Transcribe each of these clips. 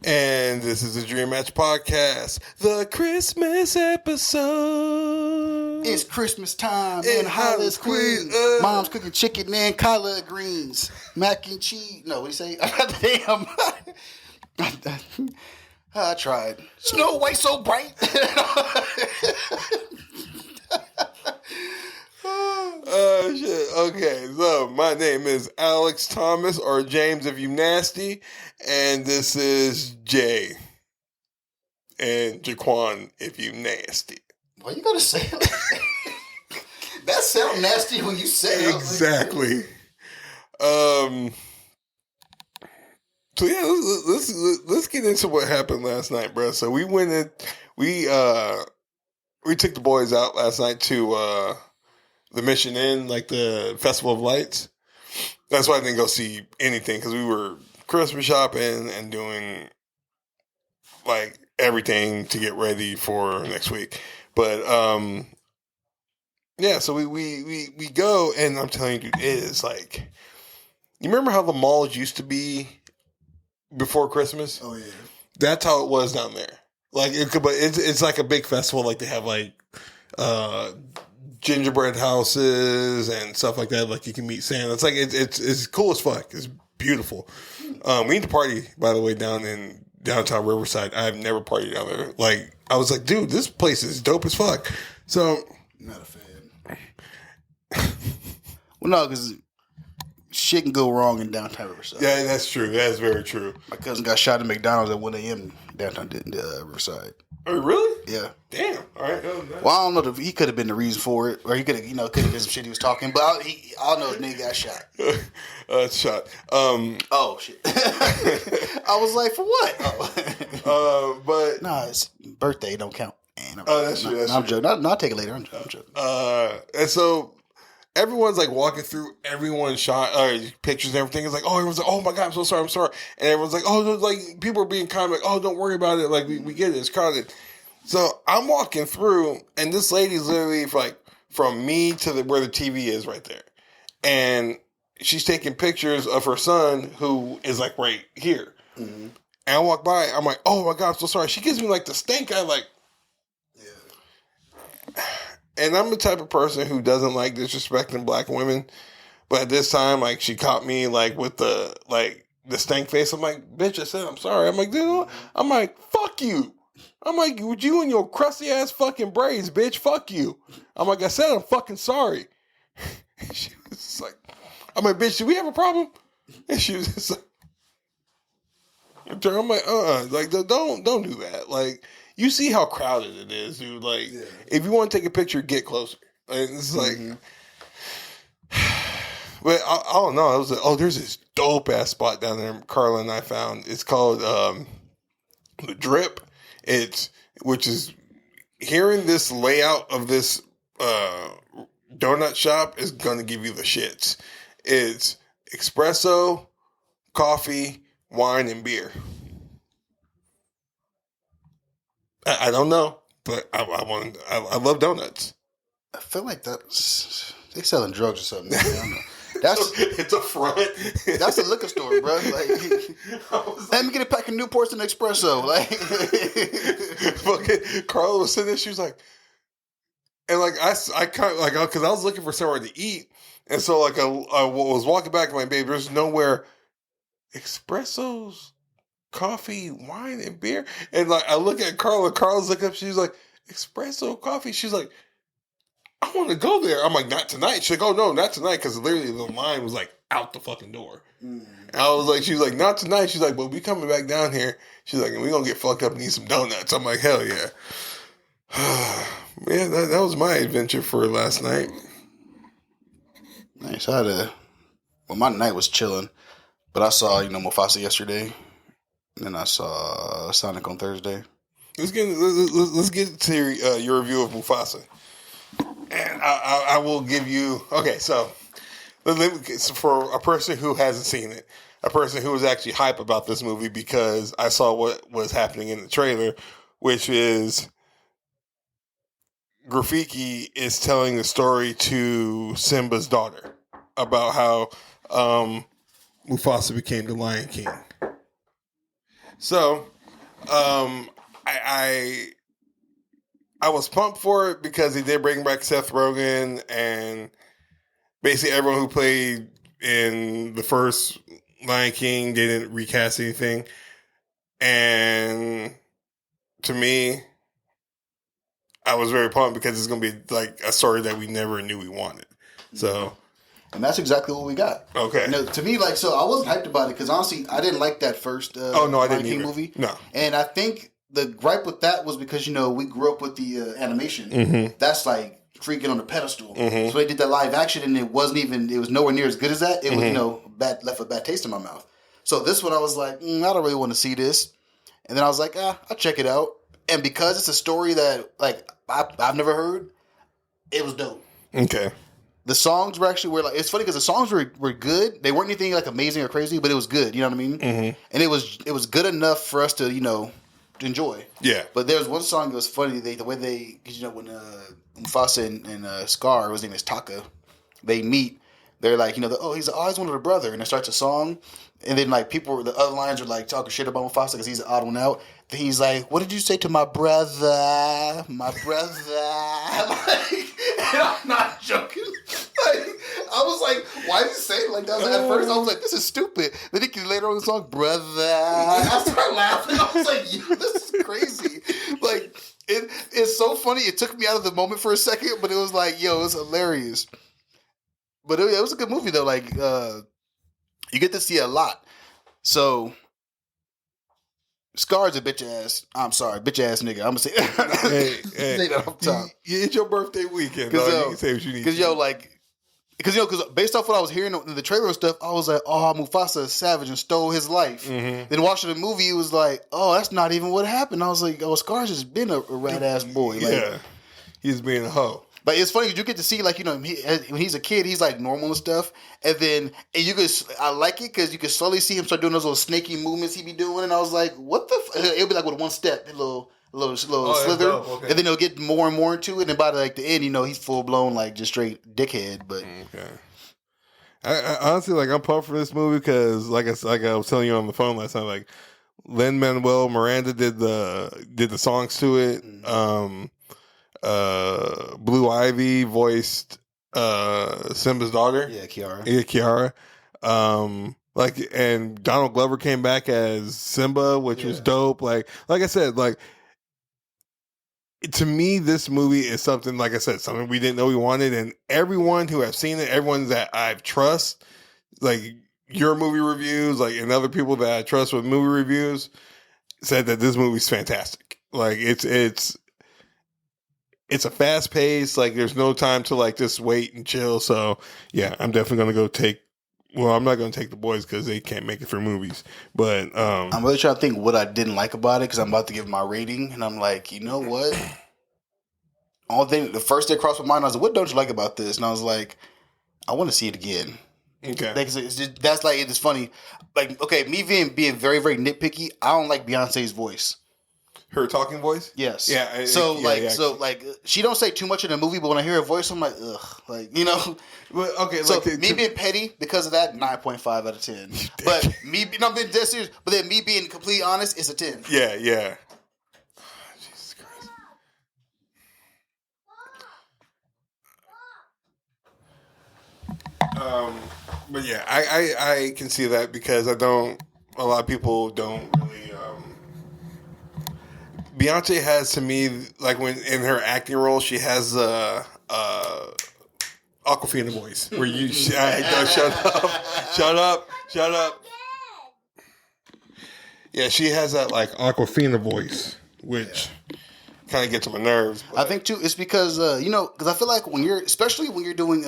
And this is the Dream Match Podcast, the Christmas episode. It's Christmas time In in Hollis, Queens. Queens. Mom's cooking chicken and collard greens. Mac and cheese. No, what do you say? Damn. I tried. Snow White so bright. Oh, shit. Okay, so my name is Alex Thomas, or James if you nasty, and this is Jay. And Jaquan if you nasty. Why you gotta say it like that? That sound nasty when you say it. Exactly. So yeah, let's get into what happened last night, bro. So we went in, we took the boys out last night to the Mission Inn, like the Festival of Lights. That's why I didn't go see anything, because we were Christmas shopping and doing like everything to get ready for next week. But yeah, so we go, and I'm telling you, it is like, you remember how the malls used to be before Christmas? Oh yeah, that's how it was down there. Like but it's like a big festival. Like they have like gingerbread houses and stuff like that. Like you can meet Santa. It's like it's cool as fuck. It's beautiful. We need to party, by the way, down in downtown Riverside. I've never partied down there. Like I was like, dude, this place is dope as fuck. So not a fan. Well, no, because shit can go wrong in downtown Riverside. yeah, that's true. That's very true. My cousin got shot at McDonald's at 1 a.m. downtown Riverside. Oh, really? Yeah. Damn. All right. Well, I don't know if he could have been the reason for it, or he could have, could have been some shit he was talking. But I know the nigga got shot. Shot. Oh shit! I was like, for what? Oh. But nah, it's birthday don't count. That's true. I'm joking. I'll take it later. I'm joking. And so everyone's like walking through everyone's shot pictures and everything. It's like, oh, everyone's like, oh my god, I'm so sorry, and everyone's like, oh, like people are being kind of like, oh, don't worry about it, like we get it, it's crowded. So I'm walking through, and this lady's literally like from me to where the TV is right there, and she's taking pictures of her son who is like right here. Mm-hmm. And I walk by, I'm like, oh my god, I'm so sorry. She gives me like the stink eye, like. And I'm the type of person who doesn't like disrespecting black women, but at this time, like, she caught me like with the stank face. I'm like, bitch, I said I'm sorry. I'm like, dude, I'm like, fuck you. I'm like, with you and your crusty ass fucking braids, bitch, fuck you. I'm like, I said I'm fucking sorry. And she was just like, I'm like, bitch, do we have a problem? And she was just like, I'm like, like, don't do that. Like, you see how crowded it is, dude. Like, if you want to take a picture, get closer. Like, it's like, but I don't know. I was like, oh, there's this dope ass spot down there Carla and I found. It's called The Drip. Which is, hearing this layout of this donut shop is gonna give you the shits. It's espresso, coffee, wine, and beer. I don't know, but I love donuts. I feel like they selling drugs or something. I don't know. It's a front. That's a liquor store, bro. Like, let me get a pack of Newports and espresso. Like, fucking Carla was sitting there. She was like, and like I kind of like, because I was looking for somewhere to eat, and so like I was walking back, and my baby, there's nowhere espressos, coffee, wine, and beer. And like I look at Carla. Carla's looking up. She's like, espresso, coffee. She's like, I want to go there. I'm like, not tonight. She's like, oh no, not tonight, because literally the line was like out the fucking door. And I was like, she was like, not tonight. She's like, well, we coming back down here. She's like, and we gonna get fucked up and eat some donuts. I'm like, hell yeah. Man, that was my adventure for last night. Nice. My night was chilling, but I saw Mufasa yesterday. And then I saw Sonic on Thursday. Let's get to your review of Mufasa, and I will give you. Okay, so for a person who hasn't seen it, a person who was actually hype about this movie because I saw what was happening in the trailer, which is Rafiki is telling the story to Simba's daughter about how Mufasa became the Lion King. So, I was pumped for it because he did bring back Seth Rogen and basically everyone who played in the first Lion King didn't recast anything. And to me, I was very pumped because it's going to be like a story that we never knew we wanted. So, and that's exactly what we got. Okay. To me, like, so I wasn't hyped about it because honestly, I didn't like that first I didn't Lion King either. movie. No. And I think the gripe with that was because, we grew up with the animation. Mm-hmm. That's like freaking on the pedestal. Mm-hmm. So they did that live action and it was nowhere near as good as that. It was, left a bad taste in my mouth. So this one I was like, I don't really want to see this. And then I was like, I'll check it out. And because it's a story that like I've never heard, it was dope. Okay. The songs were actually it's funny because the songs were good. They weren't anything like amazing or crazy, but it was good. You know what I mean? Mm-hmm. And it was good enough for us to to enjoy. Yeah. But there was one song that was funny. The way they when Mufasa and Scar, his name is Taka, they meet. They're like he's always wanted a brother, and it starts a song, and then like the other lions are like talking shit about Mufasa because he's an odd one out. Then he's like, "What did you say to my brother? My brother?" Like, and I'm not joking. Like, I was like, "Why did you say it like that?" At first, I was like, "This is stupid." Then later on in the song, "Brother," I started laughing. I was like, "Yo, this is crazy!" Like, it's so funny. It took me out of the moment for a second, but it was like, "Yo, it's hilarious." But it was a good movie though. Like you get to see a lot. So Scar's a bitch ass. I'm sorry, bitch ass nigga. I'm gonna say, hey, say that off top. It's your birthday weekend. Dog. You can say what you need. Because based off what I was hearing in the trailer and stuff, I was like, oh, Mufasa is savage and stole his life. Mm-hmm. Then watching the movie, it was like, oh, that's not even what happened. I was like, oh, Scar's just been a rat ass boy. Like, he's being a hoe. But it's funny because you get to see when he's a kid, he's like normal and stuff, and I like it because you can slowly see him start doing those little snaky movements he be doing, and I was like, what the? It'll be like with one step, a little slither, okay. and then he'll get more and more into it, and by the end, he's full blown like just straight dickhead. But okay. I honestly I'm pumped for this movie because like I was telling you on the phone last time, like Lin-Manuel Miranda did the songs to it. Mm-hmm. Blue Ivy voiced Simba's daughter. Yeah, Kiara. And Donald Glover came back as Simba, which was dope. Like I said, to me, this movie is something, like I said, something we didn't know we wanted. And everyone who have seen it, everyone that I trust, like your movie reviews, and other people that I trust with movie reviews, said that this movie's fantastic. Like it's a fast pace. Like there's no time to just wait and chill. So yeah, I'm definitely gonna go I'm not gonna take the boys because they can't make it for movies. But I'm really trying to think what I didn't like about it because I'm about to give my rating, and I'm like, you know what? The first thing crossed my mind, I was like, what don't you like about this? And I was like, I want to see it again. Okay, it's funny. Like, okay, me being very very nitpicky, I don't like Beyonce's voice. Her talking voice? Yes. Yeah. She don't say too much in the movie, but when I hear her voice, I'm like, ugh. Well, okay. So me being petty because of that, 9.5 out of 10. But I'm being dead serious. But then me being completely honest, it's a 10. Yeah. Jesus Christ. But yeah, I can see that because a lot of people don't really. Beyonce has, to me, when in her acting role, she has Aquafina voice where shut up. Yeah, she has that Aquafina voice, which kind of gets on my nerves. But I think too, it's because because I feel like especially when you're doing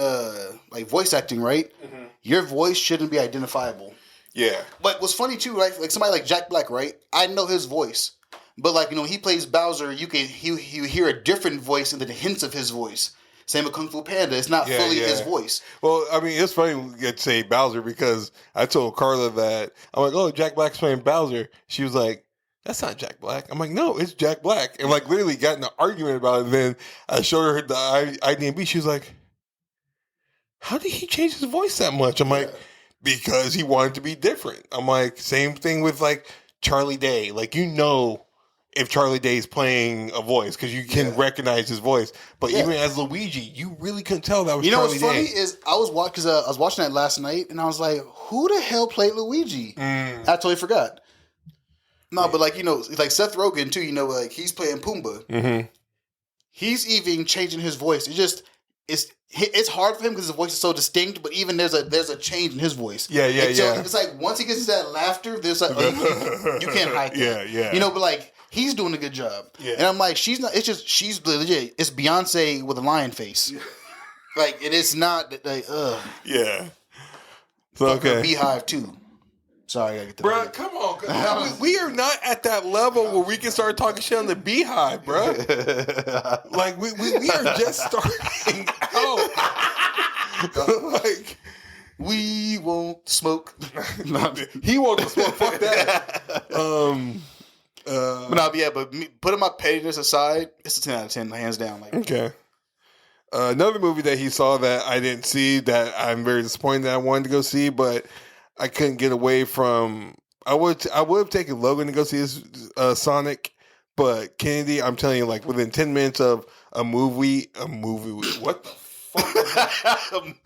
voice acting, right? Mm-hmm. Your voice shouldn't be identifiable. Yeah. But what's funny too, right? Like somebody like Jack Black, right? I know his voice. But he plays Bowser, you hear a different voice and the hints of his voice. Same with Kung Fu Panda. It's not fully his voice. Well, I mean, it's funny we get to say Bowser because I told Carla that, I'm like, oh, Jack Black's playing Bowser. She was like, that's not Jack Black. I'm like, no, it's Jack Black. And literally got in an argument about it. And then I showed her the IDMB. She was like, how did he change his voice that much? I'm like, because he wanted to be different. I'm like, same thing with Charlie Day, like you know if Charlie Day is playing a voice because you can recognize his voice. But even as Luigi, you really couldn't tell that was Charlie Day. You know what's funny is I was watching that last night and I was like, who the hell played Luigi? I totally forgot. No, but like like Seth Rogen too. Like he's playing Pumbaa. Mm-hmm. He's even changing his voice. It's hard for him because his voice is so distinct. But even there's a change in his voice. Yeah. It's like once he gets to that laughter, there's like you can't hide that. Yeah. But like he's doing a good job. Yeah. And I'm like, she's not. It's just she's legit. It's Beyonce with a lion face. Like it is not like Yeah. So okay. Beehive too. Sorry, I gotta get the Bruh, come on. We are not at that level where we can start talking shit on the Beehive, bruh. Like, we are just starting out. Like, we won't smoke. He won't smoke. Fuck that. But putting my pettiness aside, it's a 10 out of 10, hands down. Like, okay. Another movie that he saw that I didn't see that I'm very disappointed that I wanted to go see, but I couldn't get away from. I would have taken Logan to go see this Sonic, but Kennedy, I'm telling you, like within 10 minutes of a movie, what the fuck?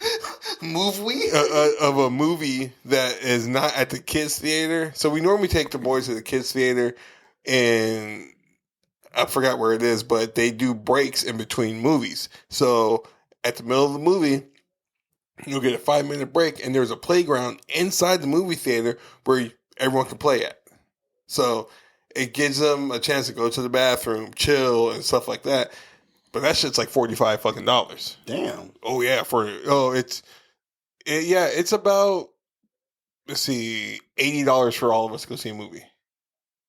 Movie of a movie that is not at the kids theater. So we normally take the boys to the kids theater, and I forgot where it is, but they do breaks in between movies. So at the middle of the movie, you'll get a 5-minute break, and there's a playground inside the movie theater where everyone can play at. So it gives them a chance to go to the bathroom, chill, and stuff like that. But that shit's like $45 fucking dollars. Damn. Oh yeah, it's about, let's see, $80 for all of us to go see a movie.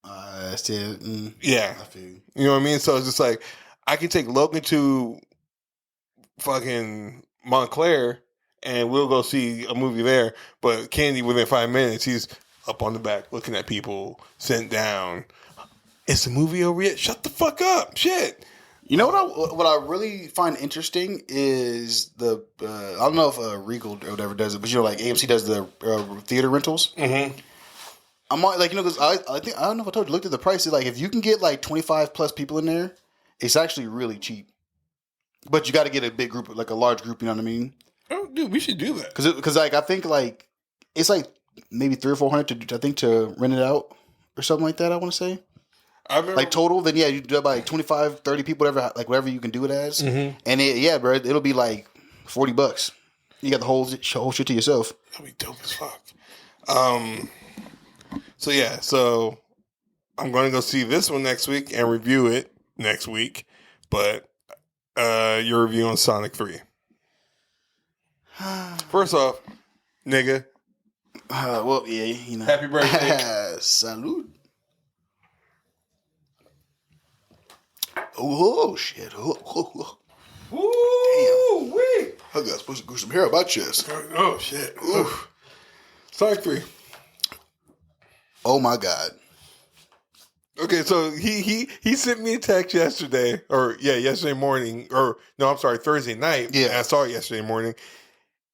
That's it. Yeah, I feel you. You know what I mean. So it's just like I can take Logan to fucking Montclair, and we'll go see a movie there. But Candy, within 5 minutes, he's up on the back looking at people, sitting down. Is the movie over yet? Shut the fuck up. Shit. You know what I really find interesting is I don't know if Regal or whatever does it, but like AMC does the theater rentals. Mm-hmm. I'm like, because I think, I don't know if I told you, looked at the price. Like if you can get like 25 plus people in there, it's actually really cheap. But you got to get a big group, like a large group. You know what I mean? Oh, dude, we should do that. Because like I think like it's like maybe $300 or $400 to rent it out or something like that. I want to say. I remember, like total. Then you do about like 25, 30 people, whatever you can do it as. Mm-hmm. And bro, it'll be like $40. You got the whole shit to yourself. That'd be dope as fuck. So I'm going to go see this one next week and review it next week. But your review on Sonic 3. First off, nigga. Well, yeah, Happy birthday. Salud. Oh, shit. Oh. Ooh, wait. I got supposed to go some hair on my chest. Oh, shit. Oof. Sonic 3. Oh, my God. Okay, so he sent me a text yesterday, yesterday morning, Thursday night. Yeah. I saw it yesterday morning,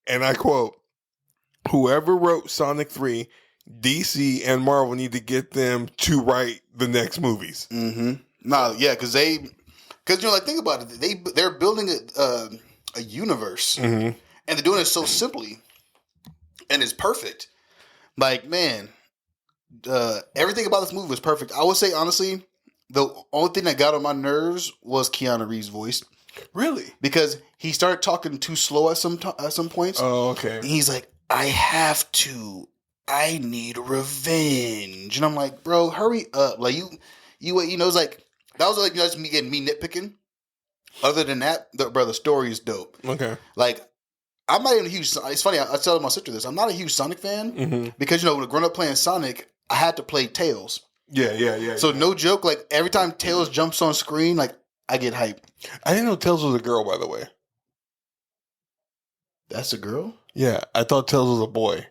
and I quote, "Whoever wrote Sonic 3, DC and Marvel need to get them to write the next movies." Mm-hmm. No, yeah, because think about it, they're building a universe, mm-hmm. and they're doing it so simply, and it's perfect. Like, man. Everything about this movie was perfect. I would say honestly, the only thing that got on my nerves was Keanu Reeves' voice. Really? Because he started talking too slow at some points. Oh, okay. And he's like, I need revenge, and I'm like, bro, hurry up! Like it's like that was like just me nitpicking. Other than that, the story is dope. Okay. Like, I'm not even a huge. It's funny. I tell my sister this. I'm not a huge Sonic fan mm-hmm. because when growing up playing Sonic, I had to play Tails. Yeah. So no joke, like every time Tails jumps on screen, like I get hyped. I didn't know Tails was a girl, by the way. That's a girl? Yeah, I thought Tails was a boy.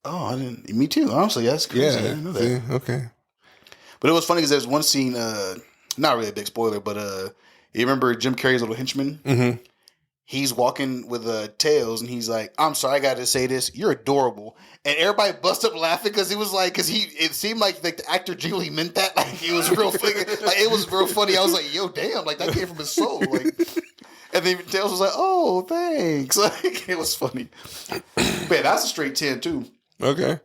Oh, I didn't. Me too. Honestly, that's crazy. I didn't know that. See? Okay. But it was funny because there's one scene. Not really a big spoiler, but you remember Jim Carrey's little henchman? Mm-hmm. he's walking with Tails, and he's like, "I'm sorry, I got to say this. You're adorable." And everybody bust up laughing because he was like, it seemed like the actor genuinely meant that. Like it was real funny. Like it was real funny. I was like, "Yo, damn!" Like that came from his soul. Like, and then Tails was like, "Oh, thanks." Like it was funny. Man, that's a straight 10 too. Okay.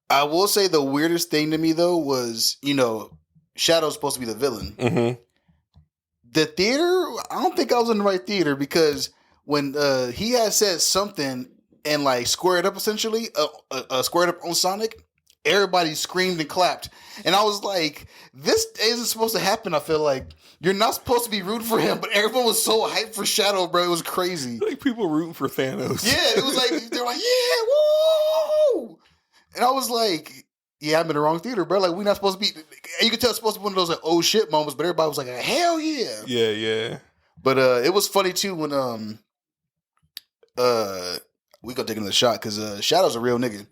I will say the weirdest thing to me though was, Shadow's supposed to be the villain. Mm-hmm. The theater, I don't think I was in the right theater because when he had said something and like squared up essentially, squared up on Sonic, everybody screamed and clapped. And I was like, this isn't supposed to happen. I feel like you're not supposed to be rooting for him, but everyone was so hyped for Shadow, bro. It was crazy. Like people rooting for Thanos. Yeah, it was like, they're like, yeah, woo! And I was like, yeah, I'm in the wrong theater, bro. Like, we're not supposed to be. You could tell it's supposed to be one of those like oh shit moments, but everybody was like, hell yeah. Yeah, yeah. But it was funny too when we go take another shot because Shadow's a real nigga.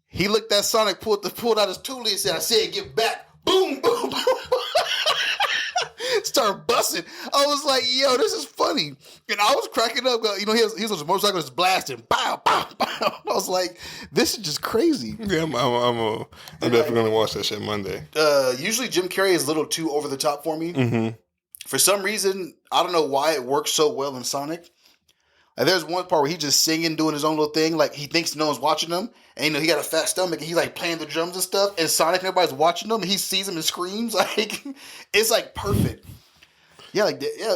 He looked at Sonic, pulled out his toolie and said, "I said get back." Boom, boom, boom. Start busting. I was like, yo, this is funny. And I was cracking up. He was on his motorcycle just blasting. Pow, pow, pow. I was like, this is just crazy. Yeah, I'm definitely going to watch that shit Monday. Usually Jim Carrey is a little too over the top for me. Mm-hmm. For some reason, I don't know why it works so well in Sonic. Like, there's one part where he's just singing, doing his own little thing. Like, he thinks no one's watching him. And, he got a fat stomach. And he's, like, playing the drums and stuff. And Sonic and everybody's watching him. And he sees him and screams. Like, it's, like, perfect. Yeah,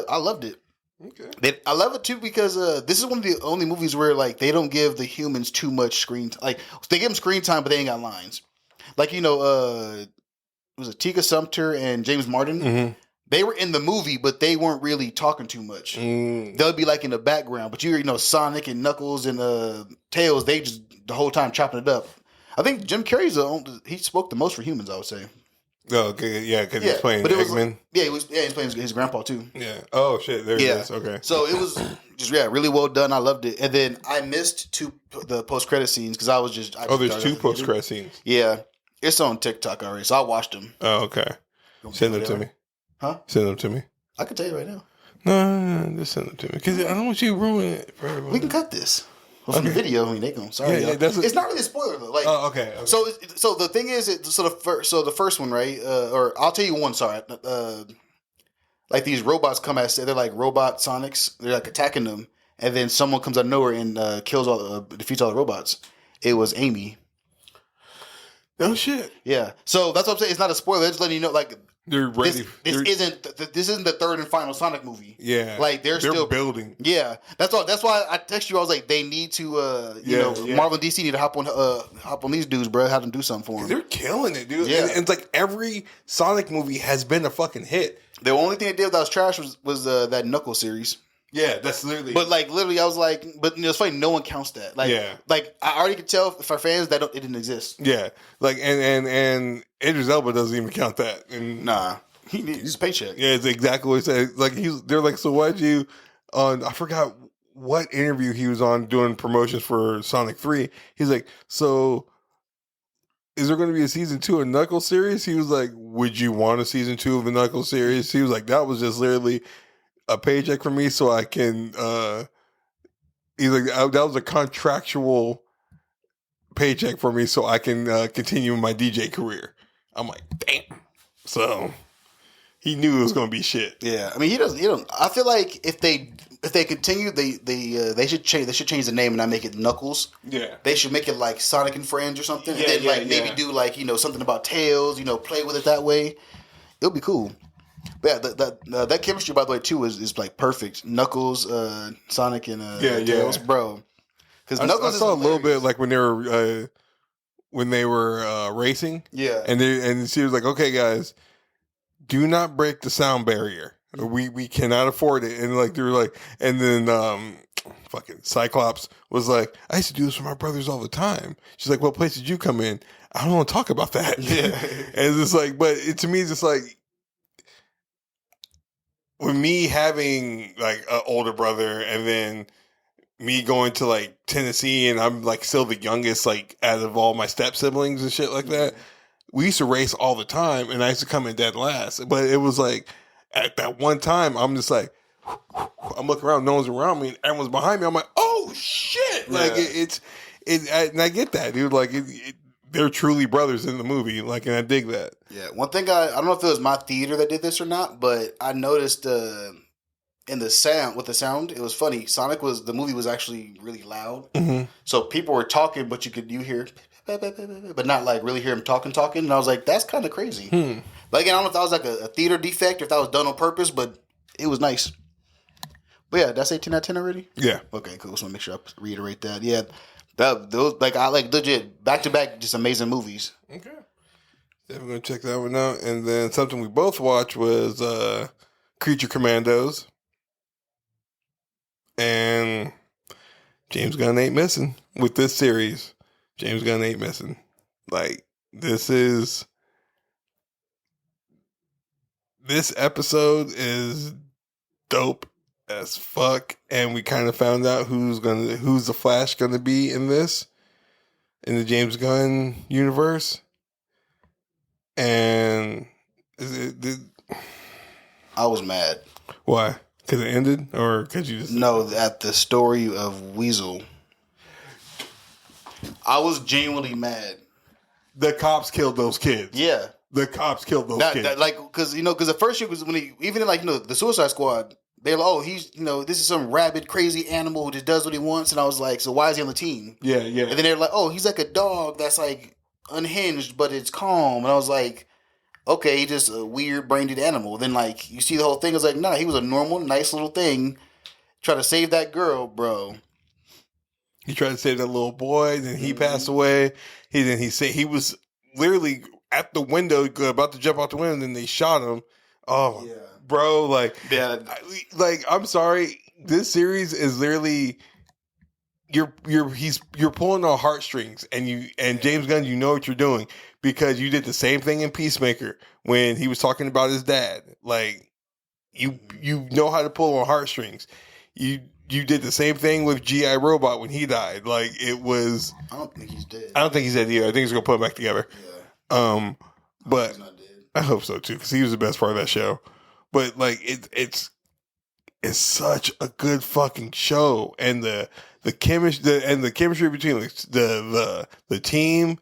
I loved it. Okay. I love it, too, because this is one of the only movies where, like, they don't give the humans too much screen time. Like, they give them screen time, but they ain't got lines. Like, was it Tika Sumpter and James Martin? Mm-hmm. They were in the movie, but they weren't really talking too much. Mm. They'll be like in the background, but Sonic and Knuckles and Tails, they just the whole time chopping it up. I think Jim Carrey's he spoke the most for humans, I would say. Oh, okay, yeah, because he's playing Eggman. He's playing his grandpa too. Yeah. Oh shit, there it is. Okay. So it was just really well done. I loved it, and then I missed the post credit scenes because I was just. There's 2 post credit scenes. Yeah, it's on TikTok already, so I watched them. Oh, okay. Send them to me. Huh? Send them to me. I can tell you right now. No, just send them to me because I don't want you to ruin it for everyone. We can cut this. Well, from the video, they go. Sorry, yeah, it's not really a spoiler though. Like, oh, okay. So the thing is, the first one, right? Or I'll tell you one. Sorry, like these robots come at, they're like robot Sonics. They're like attacking them, and then someone comes out of nowhere and defeats all the robots. It was Amy. No shit. Yeah. So that's what I'm saying. It's not a spoiler. It's letting you know, like. They're ready. This isn't the third and final Sonic movie. Yeah, like they're still building. Yeah, that's why I texted you. I was like, they need to, Marvel and DC need to hop on these dudes, bro. Have them do something for them. They're killing it, dude. Yeah, and it's like every Sonic movie has been a fucking hit. The only thing they did that was trash was that Knuckles series. Yeah, that's literally. But like literally, I was like, but it's funny. No one counts that. Like, like I already could tell for fans that it didn't exist. Yeah, like and Idris Elba doesn't even count that. And nah, he's a paycheck. Yeah, it's exactly what he said. Like they're like, so why'd you on? I forgot what interview he was on doing promotions for Sonic 3. He's like, so is there going to be a season 2 of Knuckles series? He was like, would you want a season 2 of the Knuckles series? He was like, that was just literally a paycheck for me so I can he's like that was a contractual paycheck for me so I can continue my DJ career. I'm like, damn. So he knew it was gonna be shit. Yeah. I mean he don't I feel like if they continue they should change the name and not make it Knuckles. Yeah. They should make it like Sonic and Friends or something. Yeah, and then maybe do like, something about Tails, play with it that way. It'll be cool. But yeah, that chemistry, by the way, too, is like perfect. Knuckles, Sonic, and Tails, bro. Because Knuckles, I saw a little bit like when they were racing. Yeah, and she was like, "Okay, guys, do not break the sound barrier. We cannot afford it." And like they were like, and then fucking Cyclops was like, "I used to do this with my brothers all the time." She's like, "What place did you come in?" I don't want to talk about that. Yeah, and it's just like, but to me, it's just like. With me having like an older brother and then me going to like Tennessee and I'm like still the youngest like out of all my step siblings and shit like that, we used to race all the time and I used to come in dead last. But it was like at that one time I'm just like, I'm looking around, no one's around me, and everyone's behind me. I'm like, oh shit! Like and I get that, dude. Like they're truly brothers in the movie. Like, and I dig that. Yeah. One thing I don't know if it was my theater that did this or not, but I noticed in the sound it was funny. The movie was actually really loud, so people were talking, but you hear, but not like really hear him talking. And I was like, that's kind of crazy. Like, I don't know if that was like a theater defect or if that was done on purpose, but it was nice. But yeah, that's 18 out of 10 already? Yeah. Okay, cool. So make sure I reiterate that. Yeah. Those I like legit back to back, just amazing movies. Okay. Yeah, we're gonna check that one out. And then something we both watched was Creature Commandos. And James Gunn ain't missing with this series. James Gunn ain't missing. Like, this episode is dope as fuck, and we kind of found out who's the Flash gonna be in the James Gunn universe. And I was mad. Why? Because it ended, or because you just at the story of Weasel. I was genuinely mad. The cops killed those kids. Yeah, the cops killed those kids. Because the first year was when the Suicide Squad. They're like, oh, he's this is some rabid, crazy animal who just does what he wants, and I was like, so why is he on the team? Yeah. And then they're like, oh, he's like a dog that's like unhinged, but it's calm, and I was like, okay, he's just a weird brained animal. Then like you see the whole thing, it's like, nah, he was a normal, nice little thing, try to save that girl, bro. He tried to save that little boy, then he passed away. He was literally at the window, about to jump out the window, and then they shot him. Oh, yeah. Bro, I'm sorry. This series is literally you're pulling on heartstrings, and James Gunn, you know what you're doing because you did the same thing in Peacemaker when he was talking about his dad. Like you know how to pull on heartstrings. You did the same thing with G.I. Robot when he died. Like it was. I don't think he's dead. I don't think he's dead either. I think he's gonna put him back together. Yeah. But he's not dead. I hope so too because he was the best part of that show. But like it's such a good fucking show, and the chemistry between the team,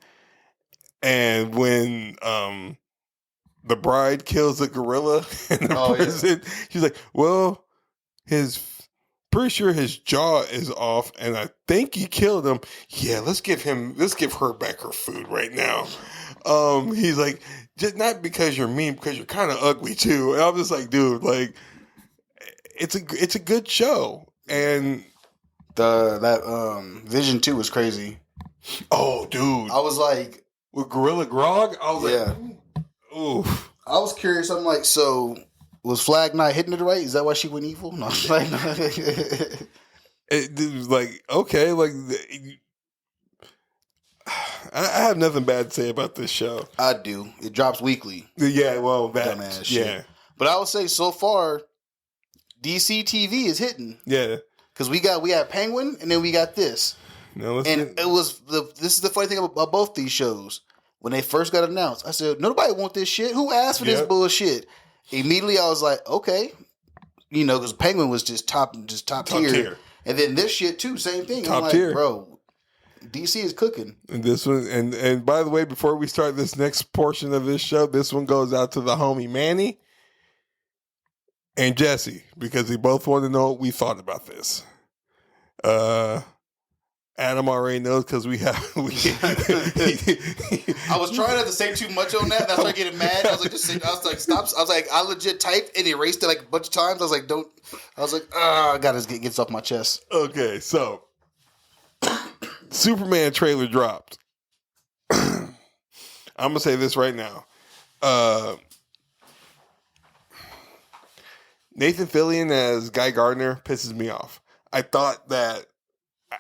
and when the bride kills the gorilla in the prison, she's like, well, pretty sure his jaw is off, and I think he killed him. Yeah, let's give her back her food right now. He's like, just not because you're mean, because you're kind of ugly too. And I'm just like, dude, like, it's a good show, and that Vision 2 was crazy. Oh, dude, I was like, with Gorilla Grodd, I was like, ooh. I was curious. I'm like, so was Flag not hitting it right? Is that why she went evil? No, It was like, okay, like I have nothing bad to say about this show. I do. It drops weekly. Yeah, well, dumbass shit. But I would say so far, DC TV is hitting. Yeah, because we got Penguin, and then we got this. This is the funny thing about both these shows. When they first got announced, I said, nobody want this shit. Who asked for this bullshit? Immediately, I was like, okay, because Penguin was just top tier, and then this shit too, same thing. Top I'm like, tier, bro. DC is cooking. And this one, and by the way, before we start this next portion of this show, this one goes out to the homie Manny and Jesse because they both want to know what we thought about this. Adam already knows because we have. I was trying not to say too much on that. That's why I get mad. I was like, stop. I was like, I legit typed and erased it like a bunch of times. I was like, don't. I was like, I gotta get this off my chest. Okay, so Superman trailer dropped. I'm gonna say this right now. Nathan Fillion as Guy Gardner pisses me off. I thought that.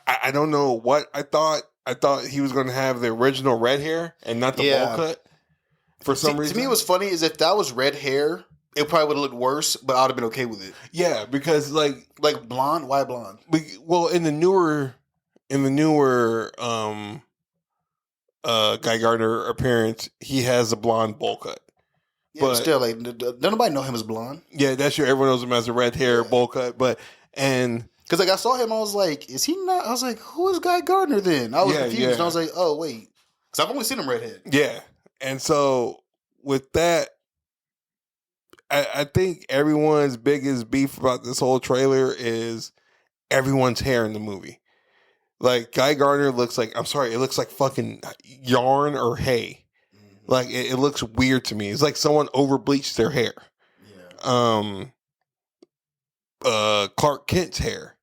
I don't know what I thought. I thought he was going to have the original red hair and not the bowl cut. For some reason, to me, what's funny is if that was red hair, it probably would have looked worse, but I would have been okay with it. Yeah, because like blonde. Why blonde? Well, in the newer Guy Gardner appearance, he has a blonde bowl cut. Yeah, but still, like, don't nobody know him as blonde. yeah, that's true. Everyone knows him as a red hair Yeah. bowl cut, but and Because, like, I saw him, I was like, is he not? I was like, who is Guy Gardner then? I was Yeah, confused. yeah. And I was like, oh, wait. Because I've only seen him redhead. yeah, and so with that, I think everyone's biggest beef about this whole trailer is everyone's hair in the movie. Like Guy Gardner looks like, I'm sorry, it looks like fucking yarn or hay. Like it looks weird to me. It's like someone over bleached their hair. Yeah. Clark Kent's hair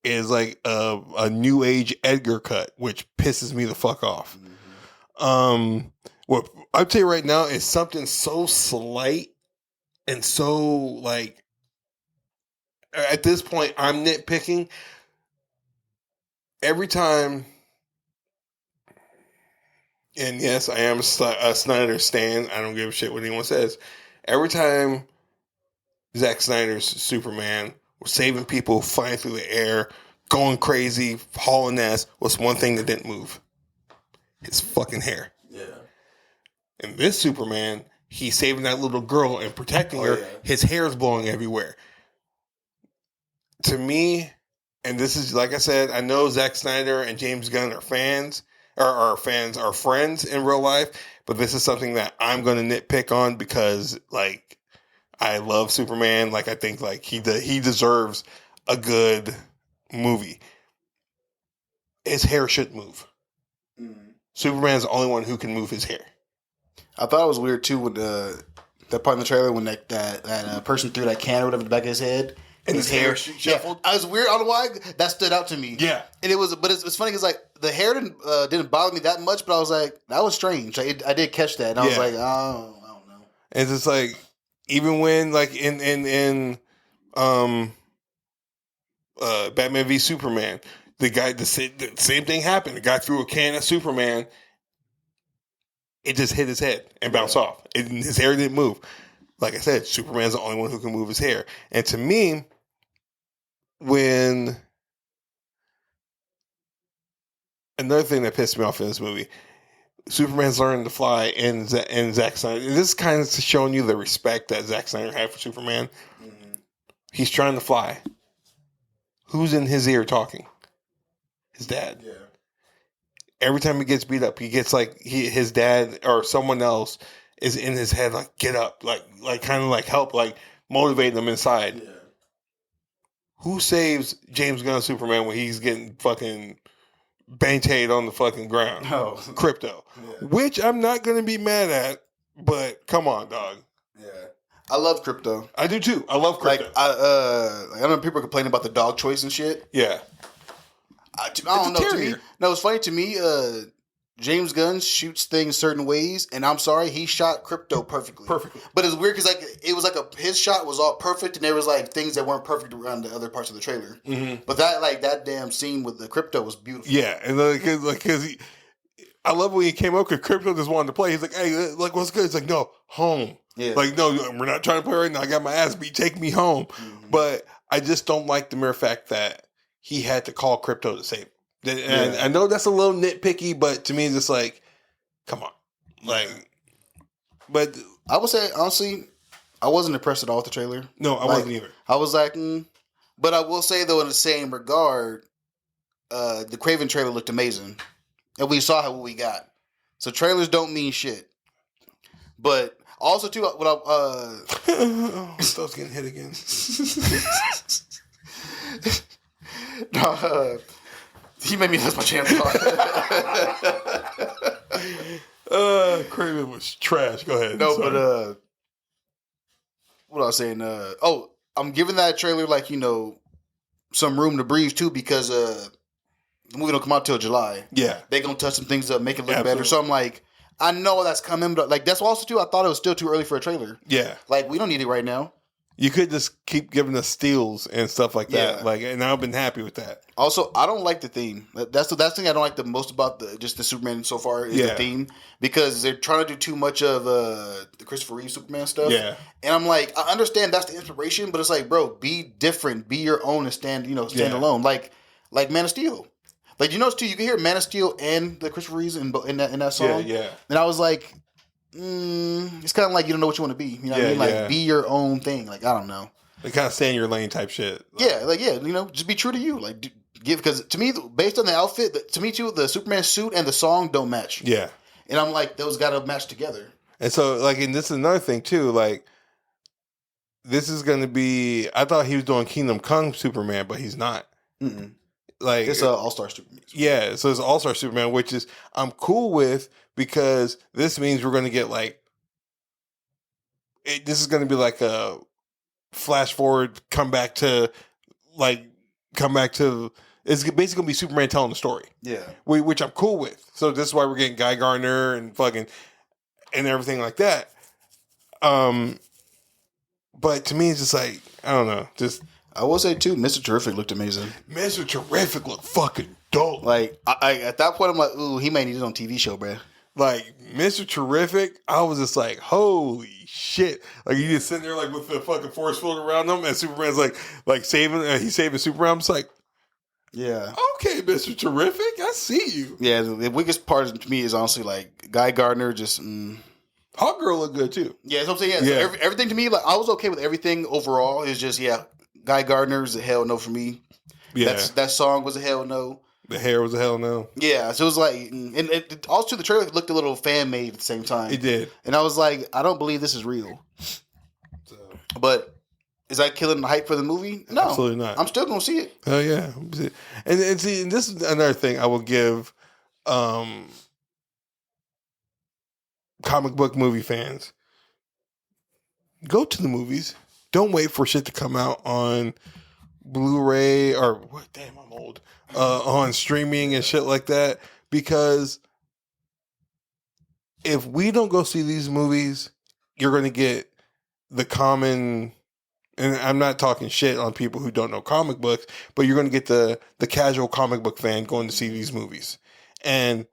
is like a new age Edgar cut, which pisses me the fuck off. What I'll tell you right now is something so slight and so like at this point I'm nitpicking. Every time, and yes, I am a Snyder stan. I don't give a shit what anyone says. Every time Zack Snyder's Superman was saving people, flying through the air, going crazy, hauling ass, was one thing that didn't move. His fucking hair. Yeah. And this Superman, he's saving that little girl and protecting her. Yeah. His hair is blowing everywhere. To me, and this is, like I said, I know Zack Snyder and James Gunn are fans, are friends in real life, but this is something that I'm going to nitpick on because, like, I love Superman. Like, I think, like, he deserves a good movie. His hair should move. Superman's the only one who can move his hair. I thought it was weird, too, with that part in the trailer when that person threw that can or whatever in the back of his head. And his hair shuffled. I was weird. I don't know why that stood out to me. Yeah, and it's funny because like the hair didn't bother me that much, but I was like, that was strange. Like, I did catch that, and I was like, oh, I don't know. And it's just like even when like in Batman v Superman, the same thing happened. The guy threw a can at Superman. It just hit his head and bounced off. His hair didn't move. Like I said, Superman's the only one who can move his hair. And to me, when another thing that pissed me off in this movie, Superman's learning to fly, and Zack Snyder. This is kind of showing you the respect that Zack Snyder had for Superman. Mm-hmm. He's trying to fly. Who's in his ear talking? His dad. Yeah. Every time he gets beat up, he gets like his dad or someone else is in his head, like, get up, like kind of like help, like motivate them inside. Yeah. Who saves James Gunn Superman when he's getting fucking bang-tayed on the fucking ground? Oh. Crypto. Yeah. Which I'm not going to be mad at, but come on, dog. Yeah. I love Crypto. I do too. I love Crypto. Like, I know people are complaining about the dog choice and shit. Yeah. I don't know. To me, no, it's funny to me. James Gunn shoots things certain ways, and I'm sorry, he shot Crypto perfectly. But it's weird because like it was like his shot was all perfect, and there was like things that weren't perfect around the other parts of the trailer. Mm-hmm. But that damn scene with the Crypto was beautiful. Yeah, and because I love when he came up because Crypto just wanted to play. He's like, "Hey, like what's good?" It's like, "No, home." Yeah. Like, no, we're not trying to play right now. I got my ass beat. Take me home. Mm-hmm. But I just don't like the mere fact that he had to call Crypto to save him. And I know that's a little nitpicky, but to me, it's just like, come on. Like, but I would say, honestly, I wasn't impressed at all with the trailer. No, I wasn't either. I was like, But I will say, though, in the same regard, the Craven trailer looked amazing. And we saw what we got. So trailers don't mean shit. But also, too, what I was getting hit again. No, he made me lose my chance. Craven was trash. Go ahead. No, but what I was saying. I'm giving that trailer like some room to breathe too because the movie don't come out till July. Yeah, they gonna touch some things up, make it look better. So I'm like, I know that's coming, but like that's also too. I thought it was still too early for a trailer. Yeah, like we don't need it right now. You could just keep giving us steals and stuff like that. Yeah. Like, and I've been happy with that. Also, I don't like the theme. That's the thing I don't like the most about the Superman so far is the theme because they're trying to do too much of the Christopher Reeve Superman stuff. Yeah, and I'm like, I understand that's the inspiration, but it's like, bro, be different, be your own, and stand alone. Like Man of Steel. Like you notice too, you can hear Man of Steel and the Christopher Reeves in that song. Yeah. And I was like, It's kind of like you don't know what you want to be. You know what I mean? Like, be your own thing. Like, I don't know. Like, kind of stay in your lane type shit. Just be true to you. Like, because to me, based on the outfit, to me too, the Superman suit and the song don't match. Yeah. And I'm like, those got to match together. And so, like, and this is another thing too. Like, this is going to be. I thought he was doing Kingdom Come Superman, but he's not. Mm-mm. Like, it's an All-Star Superman. Yeah, so it's All-Star Superman, which is I'm cool with because this means we're going to get like. This is going to be like a flash forward, come back to. It's basically going to be Superman telling the story. Yeah, which I'm cool with. So this is why we're getting Guy Gardner and fucking and everything like that. But to me, it's just like I don't know. Just I will say too, Mr. Terrific looked amazing. Mr. Terrific looked fucking dope. Like I at that point, I'm like, ooh, he may need his own TV show, bro. Like Mr. Terrific, I was just like, holy shit! Like you just sitting there like with the fucking force field around him, and Superman's like saving, he's saving Superman. I'm just like, yeah, okay, Mr. Terrific, I see you. Yeah, the weakest part to me is honestly like Guy Gardner just. Hawk Girl looked good too. Yeah, that's what I'm saying. Yeah, so everything to me, like I was okay with everything overall. It's just Guy Gardner is a hell no for me. Yeah, that song was a hell no. The hair was a hell no. Yeah, so it was like, and it, also the trailer looked a little fan made at the same time. It did, and I was like, I don't believe this is real. So. But is that killing the hype for the movie? No, absolutely not. I'm still gonna see it. Oh yeah, and see, and this is another thing I will give comic book movie fans. Go to the movies. Don't wait for shit to come out on Blu-ray or what? Damn, I'm old. On streaming and shit like that. Because if we don't go see these movies, you're going to get the common. And I'm not talking shit on people who don't know comic books, but you're going to get the casual comic book fan going to see these movies, and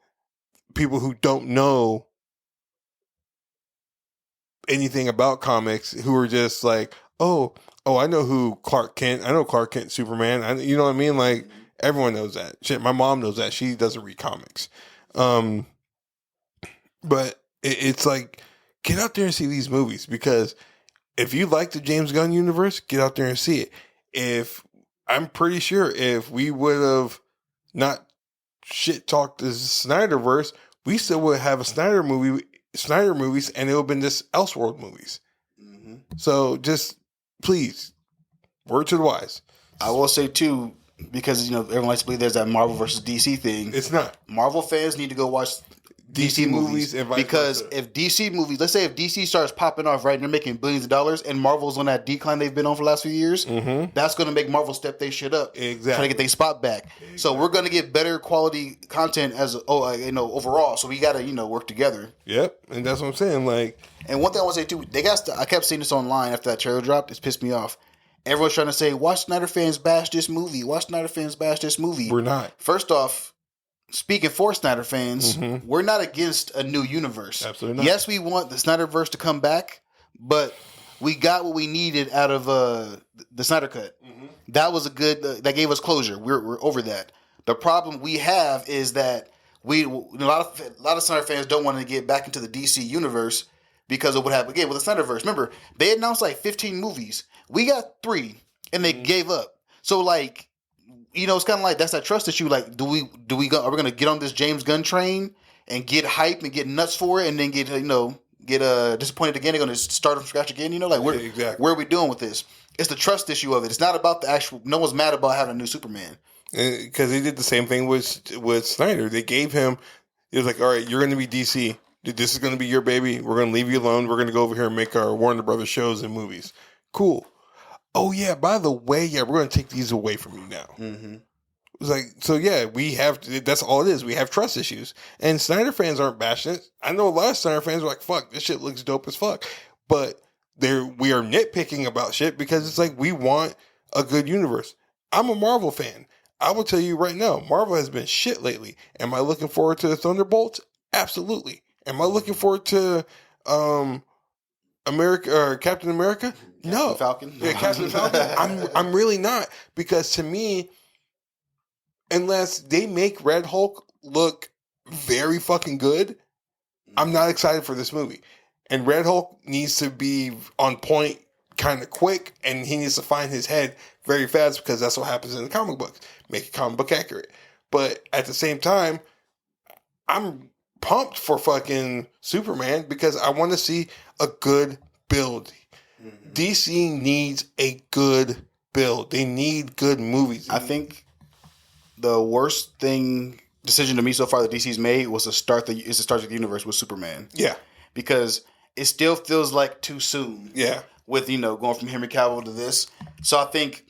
people who don't know anything about comics who are just like, oh, I know who Clark Kent. I know Clark Kent, Superman. You know what I mean? Like everyone knows that. Shit, my mom knows that. She doesn't read comics. But it's like, get out there and see these movies because if you like the James Gunn universe, get out there and see it. I'm pretty sure if we would have not shit talked the Snyderverse, we still would have a Snyder movies, and it would have been just Elseworld movies. Mm-hmm. So just please, word to the wise. I will say too, because everyone likes to believe there's that Marvel versus DC thing. It's not. Marvel fans need to go watch DC movies because if DC movies, let's say if DC starts popping off, right, and they're making billions of dollars, and Marvel's on that decline they've been on for the last few years, that's going to make Marvel step their shit up, trying to get their spot back. Exactly. So we're going to get better quality content overall. So we got to work together. Yep, and that's what I'm saying. Like, and one thing I want to say too, I kept seeing this online after that trailer dropped. It's pissed me off. Everyone's trying to say, "Watch Snyder fans bash this movie. Watch Snyder fans bash this movie." We're not. First off. Speaking for Snyder fans, we're not against a new universe. Absolutely not. Yes, we want the Snyderverse to come back, but we got what we needed out of the Snyder Cut. Mm-hmm. That was a good. That gave us closure. We're over that. The problem we have is that a lot of Snyder fans don't want to get back into the DC universe because of what happened again with the Snyderverse. Remember, they announced like 15 movies. We got 3, and they gave up. So like. It's kind of like that's that trust issue. Like, are we going to get on this James Gunn train and get hype and get nuts for it, and then get disappointed again? They're going to start from scratch again. Where are we doing with this? It's the trust issue of it. It's not about the actual. No one's mad about having a new Superman because he did the same thing with Snyder. They gave him. It was like, all right, you're going to be DC. This is going to be your baby. We're going to leave you alone. We're going to go over here and make our Warner Brothers shows and movies. Cool. Oh, yeah, by the way, we're going to take these away from you now. Mm-hmm. It's like, so yeah, that's all it is. We have trust issues. And Snyder fans aren't bashing it. I know a lot of Snyder fans are like, fuck, this shit looks dope as fuck. But we are nitpicking about shit because it's like, we want a good universe. I'm a Marvel fan. I will tell you right now, Marvel has been shit lately. Am I looking forward to the Thunderbolts? Absolutely. Am I looking forward to Captain America? No. Falcon. Yeah, Captain Falcon. I'm really not, because to me, unless they make Red Hulk look very fucking good, I'm not excited for this movie. And Red Hulk needs to be on point kind of quick, and he needs to find his head very fast because that's what happens in the comic books. Make it comic book accurate. But at the same time, I'm pumped for fucking Superman because I want to see a good build. Mm-hmm. DC needs a good build. They need good movies. I think the worst decision to me so far that DC's made was to start the universe with Superman. Yeah. Because it still feels like too soon. Yeah. With, going from Henry Cavill to this. So I think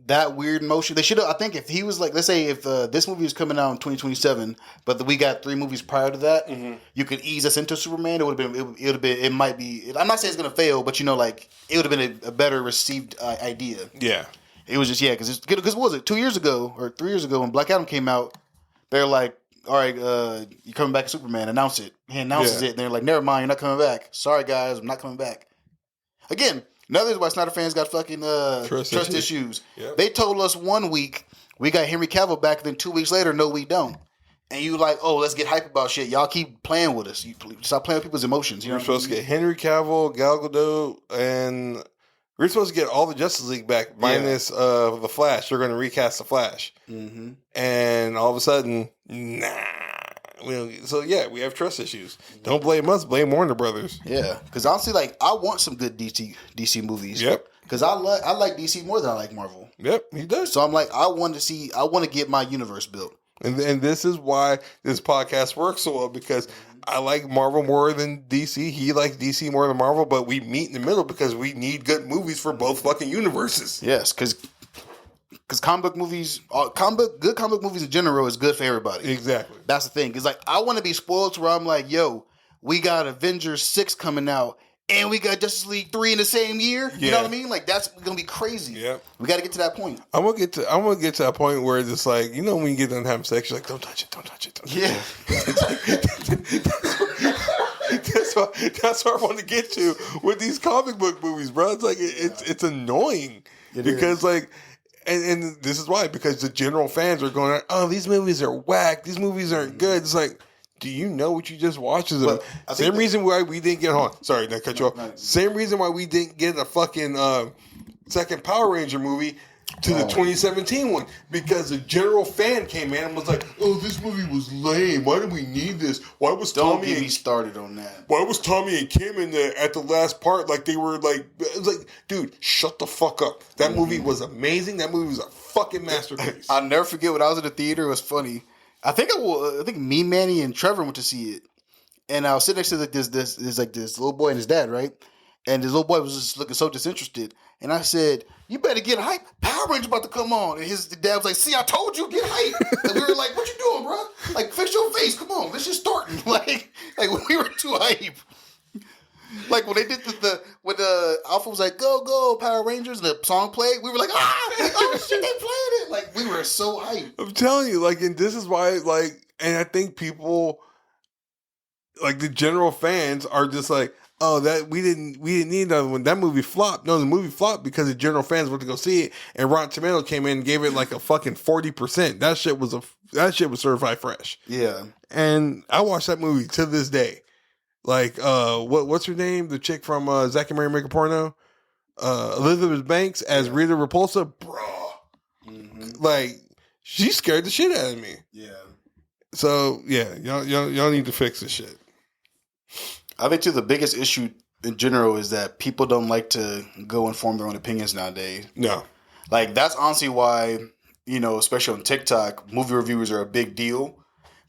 that weird motion, they should have, I think if he was like, let's say if this movie was coming out in 2027, but we got 3 movies prior to that, mm-hmm. you could ease us into Superman. It would have been, it might be, I'm not saying it's going to fail, but it would have been a better received idea. Yeah. It was just, because what was it, 2 years ago or 3 years ago when Black Adam came out, they're like, all right, you're coming back as Superman, announce it. He announces it, and they're like, never mind, you're not coming back. Sorry, guys, I'm not coming back. Again, another reason why Snyder fans got fucking trust issues. Yep. They told us 1 week we got Henry Cavill back, then 2 weeks later, no, we don't. And you like, oh, let's get hype about shit. Y'all keep playing with us. You stop playing with people's emotions. We're supposed to get Henry Cavill, Gal Gadot, and we're supposed to get all the Justice League back, minus the Flash. They're going to recast the Flash. Mm-hmm. And all of a sudden, nah. So we have trust issues. Don't blame us. Blame Warner Brothers. Yeah, because honestly, I want some good DC movies. Yep. Because I like DC more than I like Marvel. Yep, he does. So I'm like, I want to get my universe built. And this is why this podcast works so well, because I like Marvel more than DC. He likes DC more than Marvel, but we meet in the middle because we need good movies for both fucking universes. Yes, because comic book movies, good comic book movies in general is good for everybody. Exactly. That's the thing. Because I want to be spoiled to where I'm like, yo, we got Avengers 6 coming out, and we got Justice League 3 in the same year. You know what I mean? Like, that's gonna be crazy. Yeah. We got to get to that point. I'm gonna get to that point where it's like, when you get done having sex, you're like, don't touch it, don't touch it, don't touch it. That's what I want to get to with these comic book movies, bro. It's like it's annoying because And this is why, because the general fans are going, oh, these movies are whack. These movies aren't good. It's like, do you know what you just watched? Same reason why we didn't get on. Sorry, not cut you off. Same reason why we didn't get a fucking second Power Ranger movie to the 2017 one, because the general fan came in and was like, oh, this movie was lame. Why do we need this? Why was Don't get me started on that. Why was Tommy and Kim at the last part like they were like, it was like, dude, shut the fuck up. That movie was amazing. That movie was a fucking masterpiece. I'll never forget when I was in the theater. It was funny. I think me, Manny, and Trevor went to see it, and I was sitting next to this little boy and his dad, right? And this little boy was just looking so disinterested. And I said, you better get hype. Power Rangers about to come on. And his dad was like, see, I told you, get hype. And we were like, what you doing, bro? Like, fix your face. Come on, let's just start. Like we were too hype. Like when they did when Alpha was like, go, go, Power Rangers, and the song played, we were like, oh shit, they playing it. Like, we were so hype. I'm telling you, and this is why, and I think people, the general fans are just like, oh, that we didn't need another one. That movie flopped. No, the movie flopped because the general fans went to go see it, and Rotten Tomatoes came in and gave it a fucking 40%. That shit was certified fresh. Yeah. And I watched that movie to this day. What's her name? The chick from Zack and Mary Make a Porno? Elizabeth Banks as Rita Repulsa. Bro. Mm-hmm. She scared the shit out of me. Yeah. So, yeah, y'all need to fix this shit. I think, too, the biggest issue in general is that people don't like to go and form their own opinions nowadays. No. That's honestly why, especially on TikTok, movie reviewers are a big deal.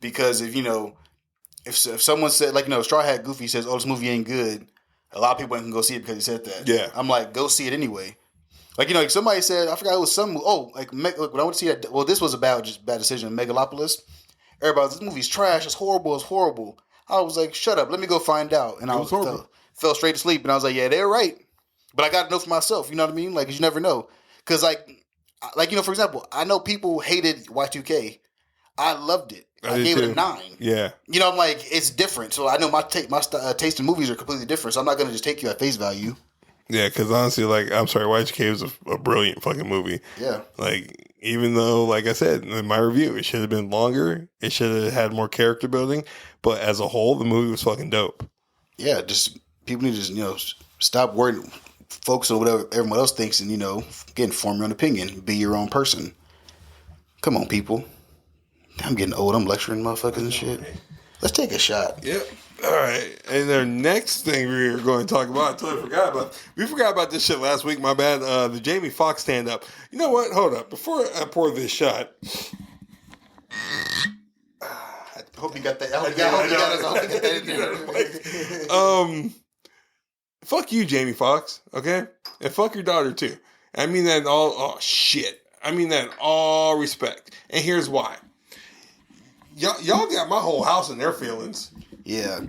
Because if someone said, Straw Hat Goofy says, oh, this movie ain't good, a lot of people ain't gonna go see it because he said that. Yeah. I'm like, go see it anyway. Somebody said, I forgot it was some, when I went to see that, this was about just bad decision, Megalopolis. Everybody, this movie's trash, it's horrible. I was like, shut up, let me go find out. And I fell straight to sleep, and I was like, yeah, they're right. But I got to know for myself, you know what I mean? You never know. Because, for example, I know people hated Y2K. I loved it. I gave it a 9. Yeah. I'm like, it's different. So I know my taste in movies are completely different. So I'm not going to just take you at face value. Yeah, because honestly, I'm sorry, Y2K was a brilliant fucking movie. Yeah. Even though, like I said in my review, it should have been longer. It should have had more character building. But as a whole, the movie was fucking dope. Yeah, just people need to stop worrying, focus on whatever everyone else thinks, and again, form your own opinion. Be your own person. Come on, people. I'm getting old. I'm lecturing motherfuckers and shit. Let's take a shot. Yep. All right. And the next thing we were going to talk about, I totally forgot about. We forgot about this shit last week. My bad. The Jamie Foxx stand up. You know what? Hold up. Before I pour this shot. I hope you got that. I hope you got that in there. Fuck you, Jamie Foxx. Okay, and fuck your daughter too. I mean that in all. Oh shit. I mean that in all respect. And here's why. Y'all got my whole house in their feelings. Yeah.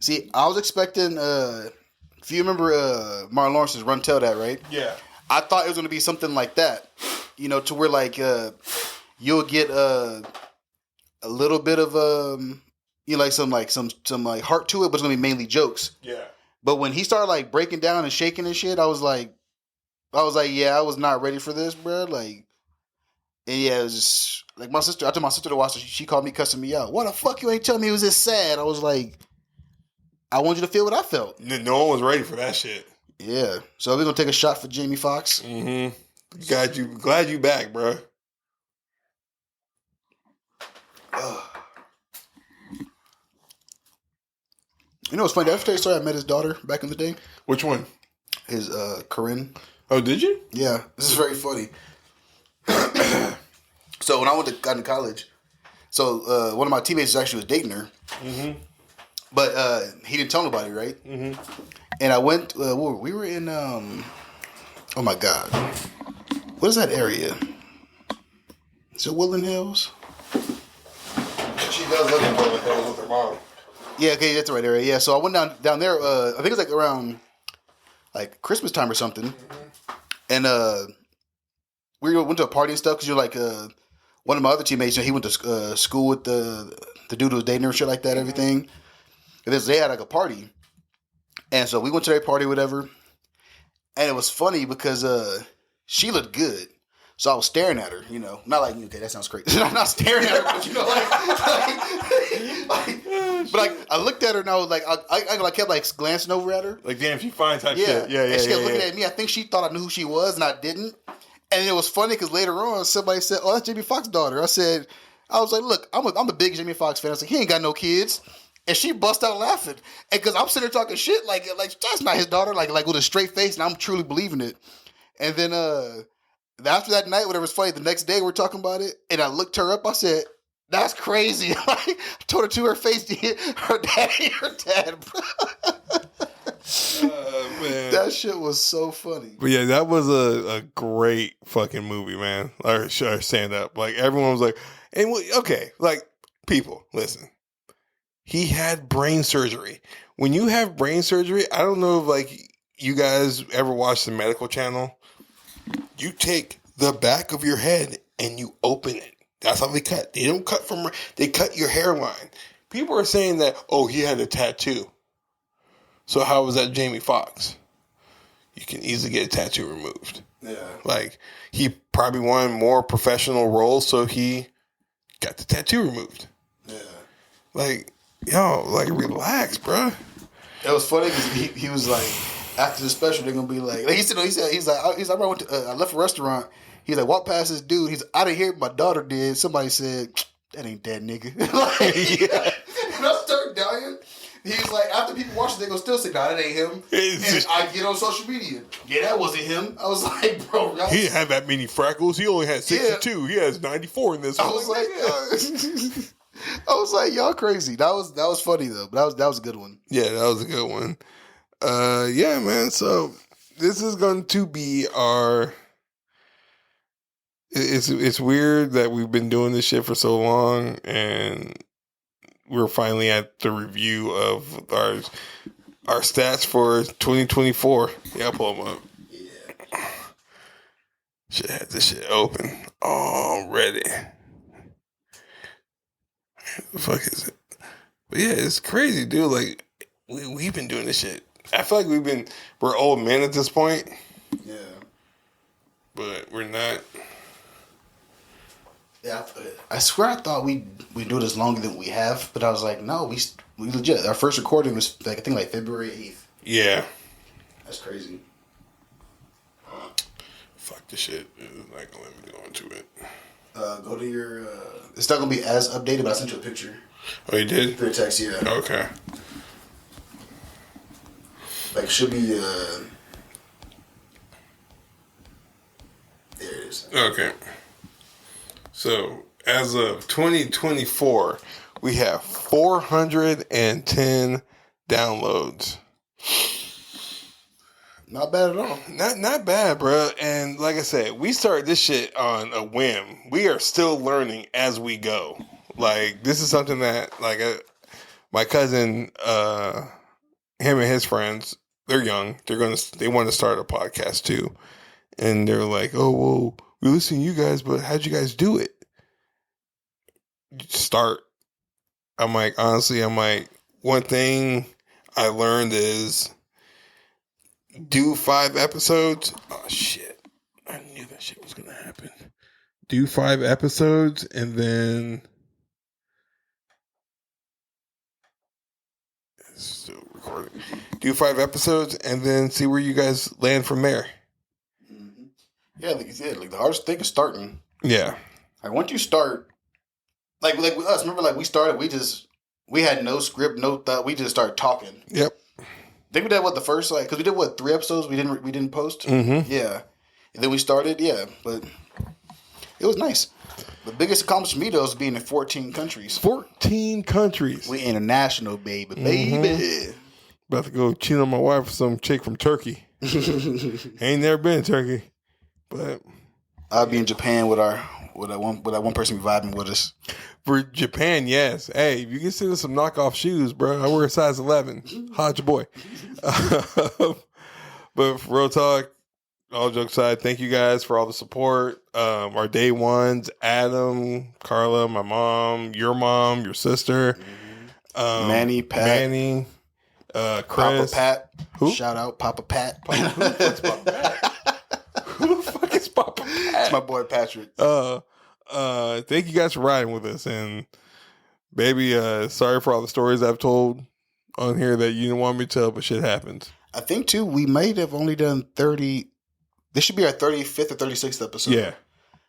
See, I was expecting. If you remember Martin Lawrence's Run Tell That, right? Yeah. I thought it was going to be something like that. To where like you'll get a little bit of like some heart to it, but it's gonna be mainly jokes. Yeah. But when he started like breaking down and shaking and shit, I was like, yeah, I was not ready for this, bro. Like, and yeah, it was just like my sister. I told my sister to watch it. She called me cussing me out. Why the fuck you ain't telling me it was this sad? I was like, I want you to feel what I felt. No one was ready for that shit. Yeah. So we're gonna take a shot for Jamie Foxx. Mm-hmm. Glad you back, bro. You know what's funny? Did I ever tell you a story? I met his daughter back in the day. Which one? His Corinne. Oh, did you? Yeah, this is very funny. So when I got into college, so one of my teammates actually was dating her, but he didn't tell nobody, right? Mm-hmm. And I went. We were in. Oh my God, what is that area? Is it Woodland Hills? She does live in Woodland Hills with her mom. Yeah, okay, that's the right area. Yeah, so I went down there. I think it was like around like Christmas time or something, and we went to a party and stuff because you're like one of my other teammates. He went to school with the dude who was dating her and shit like that, everything. And they had like a party, and so we went to their party, whatever. And it was funny because she looked good. So I was staring at her, not like, okay, that sounds crazy. I'm not staring at her, but but I looked at her and I was like, I kept like glancing over at her. Like, damn, she fine type shit. Yeah. And she kept looking at me. I think she thought I knew who she was and I didn't. And it was funny because later on somebody said, oh, that's Jamie Foxx's daughter. I was like, look, I'm a big Jamie Foxx fan. I was like, he ain't got no kids. And she bust out laughing. And because I'm sitting there talking shit, like that's not his daughter, like with a straight face, and I'm truly believing it. And then after that night, whatever was funny, the next day we're talking about it, and I looked her up. I said, "That's crazy." I told her to her face, her dad. Man. That shit was so funny. But yeah, that was a great fucking movie, man. Or stand up. Like everyone was like, and okay, like people, listen. He had brain surgery. When you have brain surgery, I don't know if like you guys ever watched the medical channel. You take the back of your head and you open it. That's how they cut. They don't cut they cut your hairline. People are saying that, oh, he had a tattoo. So how was that Jamie Foxx? You can easily get a tattoo removed. Yeah. Like, he probably wanted more professional roles, so he got the tattoo removed. Yeah. Like, yo, like, relax, bro. It was funny because he was like, after the special, they're gonna be like he said, I left a restaurant. He's like, walked past this dude. I didn't hear what my daughter did. Somebody said, that ain't that nigga. Yeah. And I started dying. He's like, after people watch it, they gonna still say, nah, that ain't him. And I get on social media. Yeah, that wasn't him. I was like, bro. He didn't have that many freckles. He only had 62. Yeah. He has 94 in this one. I was like, y'all crazy. That was funny though. But that was a good one. Yeah, that was a good one. Yeah, man. So this is going to be our. It's weird that we've been doing this shit for so long, and we're finally at the review of our stats for 2024. Yeah, I'll pull them up. Yeah. Should have this shit open already. The fuck is it? But yeah, it's crazy, dude. Like we've been doing this shit. I feel like we're old men at this point. Yeah. But we're not. Yeah, I swear I thought we do this longer than we have, but I was like, no, we legit. Our first recording was like I think like February 8th. Yeah. That's crazy. Fuck this shit. It's not gonna let me go into it. Go to your. It's not gonna be as updated, but I sent you a picture. Oh, you did? Through text, yeah. Okay. Like should be. There it is. Okay. So, as of 2024, we have 410 downloads. Not bad at all. Not bad, bro. And like I said, we started this shit on a whim. We are still learning as we go. Like this is something that my cousin, him and his friends, they're young. They want to start a podcast too, and they're like, "Oh, well, we listen to you guys, but how'd you guys do it?" Start. Honestly, one thing I learned is do 5 episodes. Oh shit! I knew that shit was gonna happen. Do 5 episodes and then it's still recording. Do 5 episodes and then see where you guys land from there. Mm-hmm. Yeah, like the hardest thing is starting. Yeah. Like once you start, like with us, remember, like we started, we had no script, no thought, we just started talking. Yep. I think we did the first because we did 3 episodes we didn't post. Mm-hmm. Yeah, and then we started. Yeah, but it was nice. The biggest accomplishment for me though is being in 14 countries. 14 countries. We international, baby, baby. About to go cheat on my wife with some chick from Turkey. Ain't never been to Turkey, but I'll be in Japan with that one person vibing with us. For Japan, yes. Hey, if you can send us some knockoff shoes, bro. I wear a size 11. How's your boy? But for real talk, all jokes aside, thank you guys for all the support. Our day ones, Adam, Carla, my mom, your sister, Manny, Pat. Manny, Chris. Papa Pat. Who? Shout out Papa Pat. Who the fuck is Papa Pat? It's my boy Patrick. Thank you guys for riding with us, and baby, sorry for all the stories I've told on here that you didn't want me to tell, but shit happens. I think too we might have only done 30. This should be our 35th or 36th episode. Yeah,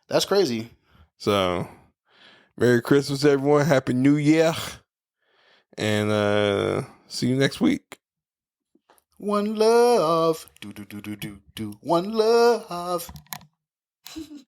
that's crazy. So, Merry Christmas, everyone! Happy New Year, and see you next week. One love, do. One love.